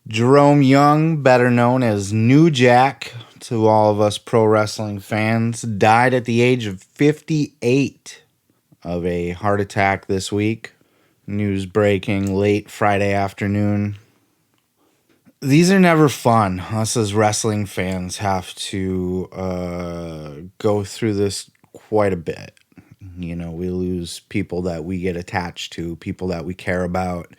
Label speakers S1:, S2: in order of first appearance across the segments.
S1: Jerome Young, better known as New Jack to all of us pro wrestling fans, died at the age of 58 of a heart attack this week. News breaking late Friday afternoon. These are never fun. Us as wrestling fans have to go through this quite a bit. You know, we lose people that we get attached to, people that we care about.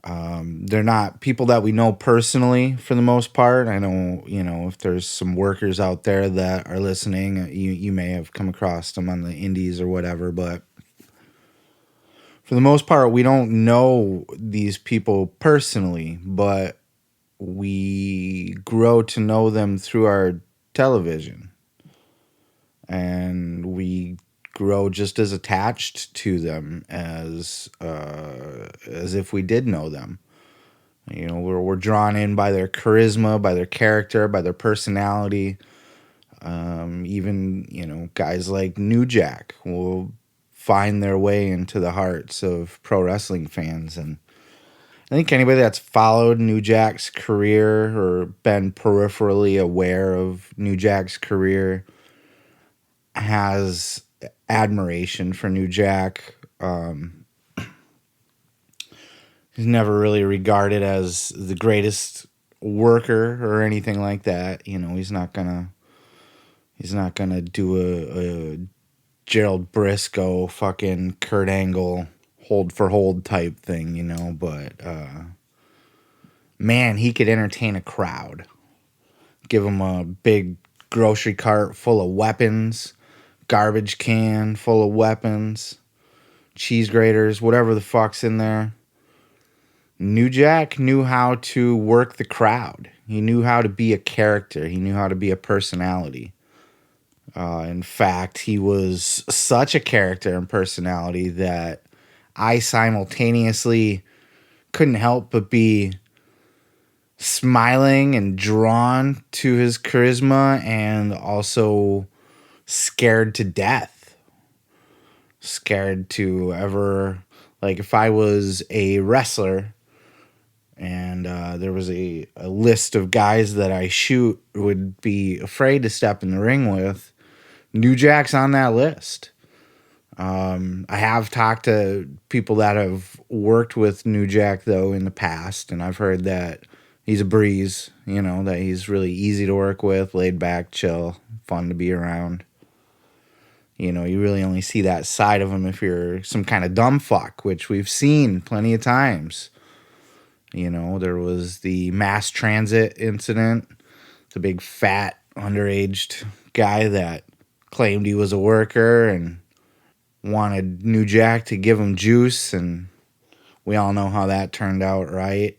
S1: They're not people that we know personally for the most part. I know, if there's some workers out there that are listening, you may have come across them on the indies or whatever, but for the most part, we don't know these people personally, but we grow to know them through our television. And we grow just as attached to them as if we did know them. You know, we're drawn in by their charisma, by their character, by their personality. Even, guys like New Jack will find their way into the hearts of pro wrestling fans. And I think anybody that's followed New Jack's career or been peripherally aware of New Jack's career has admiration for New Jack. He's never really regarded as the greatest worker or anything like that. You know, he's not gonna do a Gerald Briscoe fucking Kurt Angle hold for hold type thing, but man, he could entertain a crowd. Give him a big grocery cart full of weapons, garbage can full of weapons, cheese graters, whatever the fuck's in there. New Jack knew how to work the crowd. He knew how to be a character. He knew how to be a personality. In fact, he was such a character and personality that I simultaneously couldn't help but be smiling and drawn to his charisma and also scared to death. Scared to ever, like, if I was a wrestler and there was a list of guys that I would be afraid to step in the ring with, New Jack's on that list. I have talked to people that have worked with New Jack, though, in the past, and I've heard that he's a breeze, that he's really easy to work with, laid back, chill, fun to be around. You really only see that side of him if you're some kind of dumb fuck, which we've seen plenty of times. There was the mass transit incident, the big fat underaged guy that claimed he was a worker and wanted New Jack to give him juice, and we all know how that turned out, right?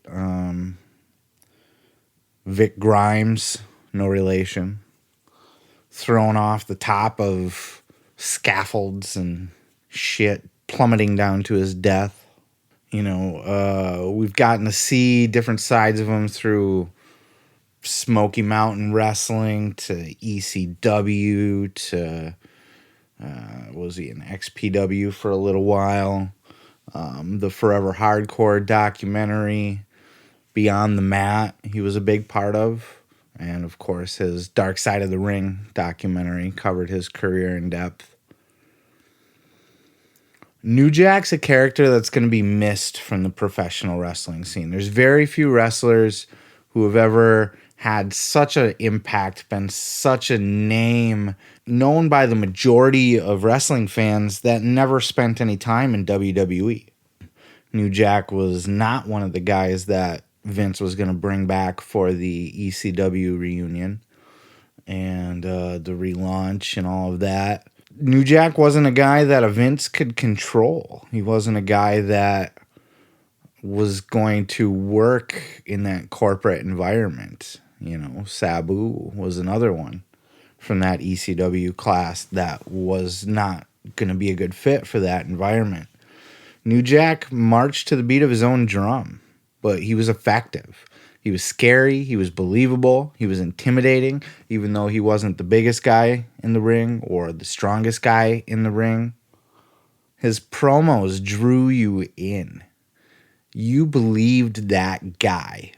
S1: Vic Grimes, no relation, thrown off the top of scaffolds and shit, plummeting down to his death. We've gotten to see different sides of him through Smoky Mountain Wrestling to ECW to was he in XPW for a little while? The Forever Hardcore documentary, Beyond the Mat, he was a big part of. And of course, his Dark Side of the Ring documentary covered his career in depth. New Jack's a character that's going to be missed from the professional wrestling scene. There's very few wrestlers who have ever had such an impact, been such a name, known by the majority of wrestling fans that never spent any time in WWE. New Jack was not one of the guys that Vince was going to bring back for the ECW reunion and the relaunch and all of that. New Jack wasn't a guy that Vince could control. He wasn't a guy that was going to work in that corporate environment. Sabu was another one from that ECW class that was not going to be a good fit for that environment. New Jack marched to the beat of his own drum, but he was effective. He was scary, he was believable, he was intimidating, even though he wasn't the biggest guy in the ring or the strongest guy in the ring. His promos drew you in. You believed that guy.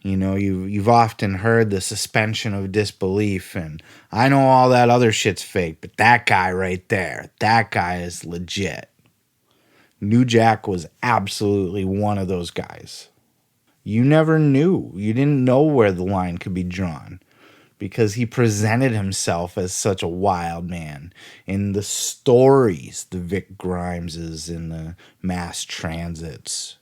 S1: You know, you've often heard the suspension of disbelief, and I know all that other shit's fake, but that guy right there, that guy is legit. New Jack was absolutely one of those guys. You never knew. You didn't know where the line could be drawn because he presented himself as such a wild man. In the stories, the Vic Grimeses and the mass transits,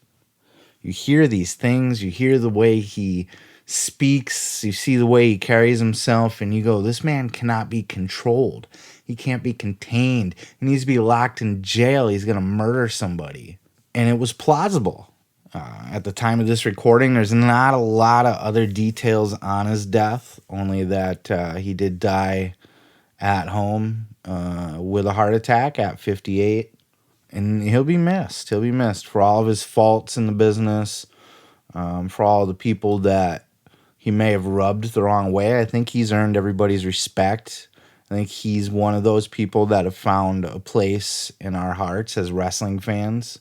S1: you hear these things, you hear the way he speaks, you see the way he carries himself, and you go, this man cannot be controlled. He can't be contained. He needs to be locked in jail. He's going to murder somebody. And it was plausible. At the time of this recording, there's not a lot of other details on his death, only that he did die at home with a heart attack at 58. And he'll be missed. He'll be missed for all of his faults in the business, for all the people that he may have rubbed the wrong way. I think he's earned everybody's respect. I think he's one of those people that have found a place in our hearts as wrestling fans.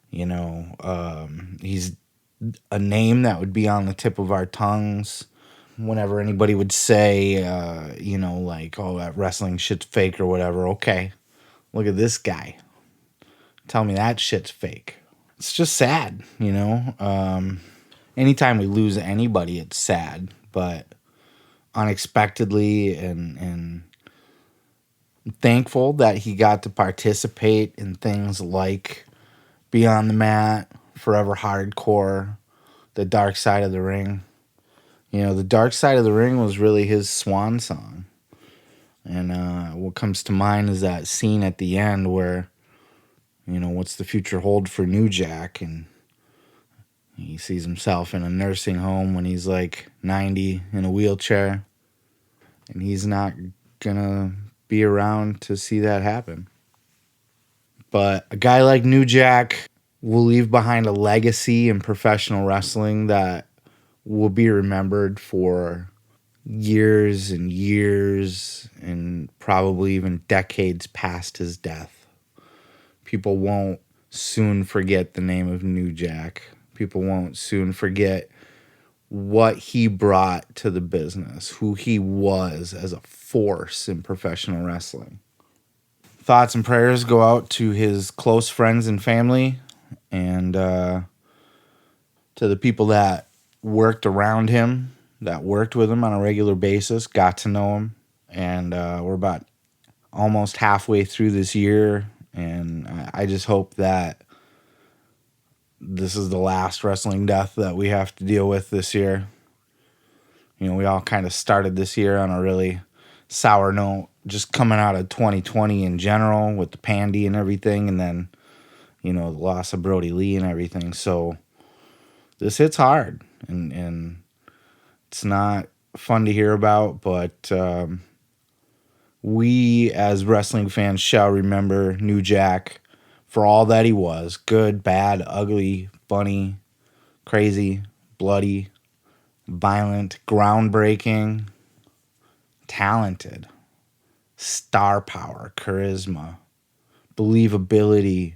S1: You know, he's a name that would be on the tip of our tongues whenever anybody would say, you know, like, oh, that wrestling shit's fake or whatever. Okay, look at this guy. Tell me that shit's fake. It's just sad, you know. Anytime we lose anybody, it's sad, but unexpectedly and thankful that he got to participate in things like Beyond the Mat, Forever Hardcore, The Dark Side of the Ring. You know, The Dark Side of the Ring was really his swan song. And what comes to mind is that scene at the end where, you know, what's the future hold for New Jack? And he sees himself in a nursing home when he's like 90 in a wheelchair. And he's not going to be around to see that happen. But a guy like New Jack will leave behind a legacy in professional wrestling that will be remembered for years and years and probably even decades past his death. People won't soon forget the name of New Jack. People won't soon forget what he brought to the business, who he was as a force in professional wrestling. Thoughts and prayers go out to his close friends and family, and to the people that worked around him, that worked with him on a regular basis, got to know him. And we're about almost halfway through this year, and I just hope that this is the last wrestling death that we have to deal with this year. You know, we all kind of started this year on a really sour note, just coming out of 2020 in general with the pandy and everything, and then, you know, the loss of Brody Lee and everything. So this hits hard, and it's not fun to hear about, but we as wrestling fans shall remember New Jack for all that he was: good, bad, ugly, funny, crazy, bloody, violent, groundbreaking, talented, star power, charisma, believability.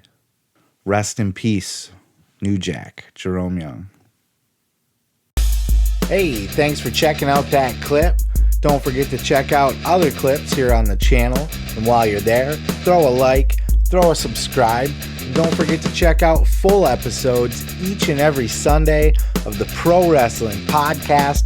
S1: Rest in peace, New Jack, Jerome Young. Hey, thanks for checking out that clip. Don't forget to check out other clips here on the channel. And while you're there, throw a like, throw a subscribe, and don't forget to check out full episodes each and every Sunday of the Pro Wrestling Podcast.